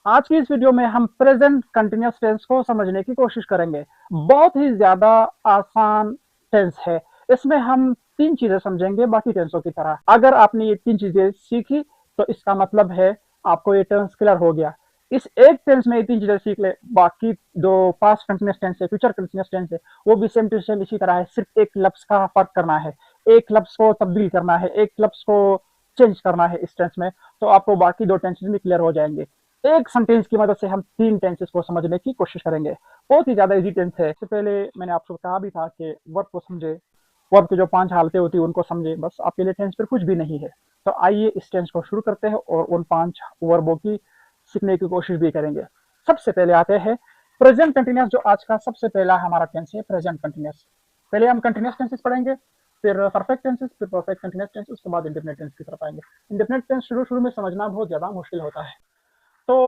आज की इस वीडियो में हम प्रेजेंट कंटिन्यूअस टेंस को समझने की कोशिश करेंगे। बहुत ही ज़्यादा आसान टेंस है। इसमें हम 3 चीज़ें समझेंगे बाकी टेंसों की तरह। अगर आपने ये 3 चीज़ें सीखी तो इसका मतलब है आपको ये टेंस क्लियर हो गया। इस एक टेंस में ये 3 चीज़ें सीख ले, बाकी जो पास्ट कंटिन्यूअस टेंस है, फ्यूचर कंटिन्यूअस टेंस है, वो भी सेम टू सेम इसी तरह है। सिर्फ एक लफ्ज़ का फ़र्क करना है, एक लफ्ज़ को तब्दील करना है, एक लफ्ज़ को चेंज करना है इस टेंस में, तो आपको बाकी 2 टेंसेस भी क्लियर हो जाएँगे। एक सेंटेंस की मदद से हम 3 टेंसेस को समझने की कोशिश करेंगे। बहुत ही ज़्यादा ईज़ी टेंस है। इससे पहले मैंने आपको कहा भी था कि वर्ब को समझे, वर्ब की जो 5 हालतें होती हैं उनको समझे, बस आपके लिए टेंस फिर कुछ भी नहीं है। तो आइए इस टेंस को शुरू करते हैं और उन 5 वर्बों की सीखने की कोशिश भी करेंगे। सबसे पहले आते हैं प्रेज़ेंट कंटीन्यूअस, जो आज का सबसे पहला हमारा टेंस है प्रेज़ेंट कंटीन्यूअस। पहले हम कंटीन्यूअस टेंसेस पढ़ेंगे, फिर परफेक्ट टेंसेस, फिर परफेक्ट कंटीन्यूअस टेंस, उसके बाद इंडेफिनिट टेंस की तरफ आएँगे। इंडेफिनिट टेंस शुरू-शुरू में समझना बहुत ज़्यादा मुश्किल होता है।